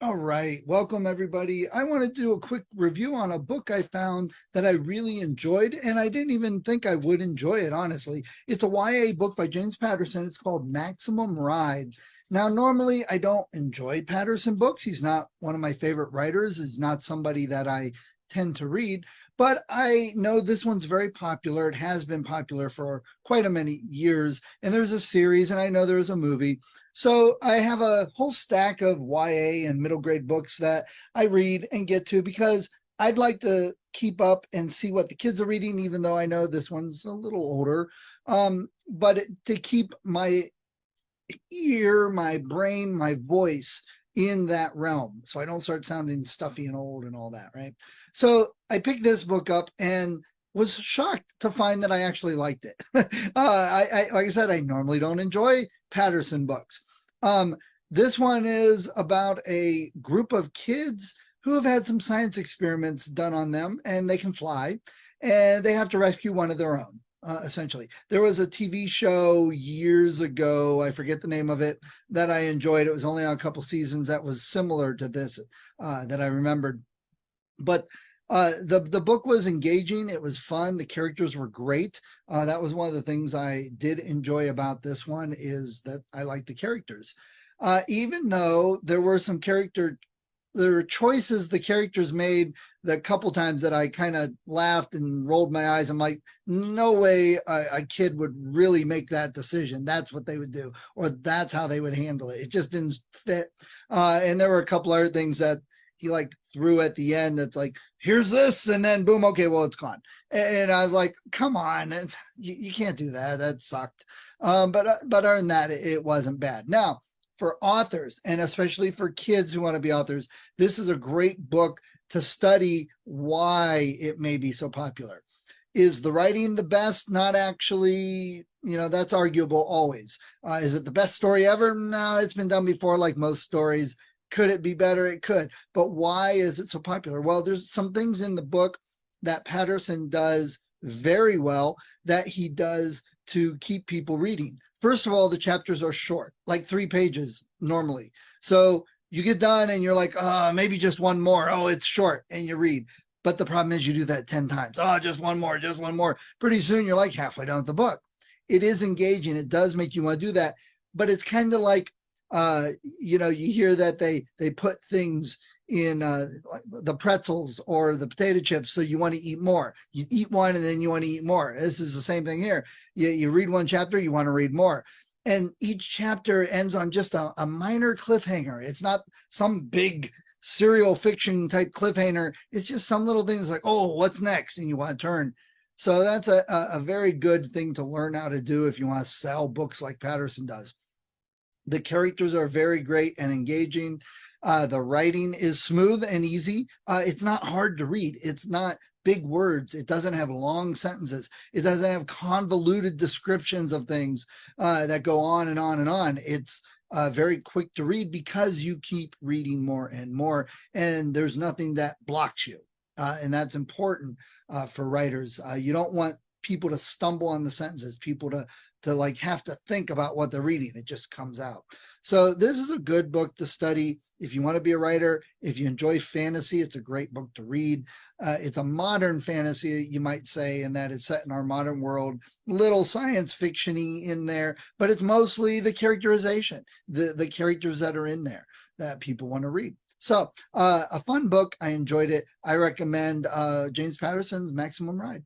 All right. Welcome, everybody. I want to do a quick review on a book I found that I really enjoyed, and I didn't even think I would enjoy it, honestly. It's a YA book by James Patterson. It's called Maximum Ride. Now, normally I don't enjoy Patterson books. He's not one of my favorite writers. He's not somebody that I tend to read, but I know this one's very popular. It has been popular for quite a many years, and there's a series, and I know there's a movie. So I have a whole stack of YA and middle grade books that I read and get to because I'd like to keep up and see what the kids are reading, even though I know this one's a little older. To keep my ear, my brain, my voice in that realm so I don't start sounding stuffy and old and all that, right? So I picked this book up and was shocked to find that I actually liked it. Like I said, I normally don't enjoy Patterson books. This one is about a group of kids who have had some science experiments done on them and they can fly and they have to rescue one of their own. Essentially, there was a TV show years ago, I forget the name of it, that I enjoyed. It was only on a couple seasons that was similar to this that I remembered. But the book was engaging. It was fun. The characters were great. That was one of the things I did enjoy about this one is that I liked the characters. Even though there were some there were choices the characters made the couple times that I kind of laughed and rolled my eyes. I'm like, no way a kid would really make that decision. That's what they would do, or that's how they would handle it. It just didn't fit. And there were a couple other things that he like threw at the end. That's like, here's this, and then boom, okay, well, it's gone. And I was like, come on, you can't do that. That sucked. But other than that, it wasn't bad. Now, for authors and especially for kids who want to be authors, this is a great book to study why it may be so popular. Is the writing the best? Not actually, that's arguable always. Is it the best story ever? No, it's been done before, like most stories. Could it be better? It could. But why is it so popular? Well, there's some things in the book that Patterson does very well that he does to keep people reading. First of all, the chapters are short, like 3 pages normally. So you get done and you're like, maybe just one more. Oh, it's short, and you read. But the problem is you do that 10 times. Oh, just one more, just one more. Pretty soon you're like halfway down the book. It is engaging. It does make you want to do that. But it's kind of like, you hear that they put things in like the pretzels or the potato chips, so you want to eat more. You eat one and then you want to eat more. This is the same thing here. You read one chapter, you want to read more, and each chapter ends on just a minor cliffhanger. It's not some big serial fiction type cliffhanger. It's just some little things like, oh, what's next, and you want to turn. So that's a very good thing to learn how to do if you want to sell books like Patterson does. The characters are very great and engaging. The writing is smooth and easy. It's not hard to read. It's not big words. It doesn't have long sentences. It doesn't have convoluted descriptions of things that go on and on and on. It's very quick to read because you keep reading more and more, and there's nothing that blocks you. And that's important for writers. You don't want people to stumble on the sentences, people to like have to think about what they're reading. It just comes out. So this is a good book to study if you want to be a writer. If you enjoy fantasy, it's a great book to read. It's a modern fantasy, you might say, in that it's set in our modern world, little science fiction-y in there, but it's mostly the characterization, the characters that are in there that people want to read. So a fun book. I enjoyed it. I recommend James Patterson's Maximum Ride.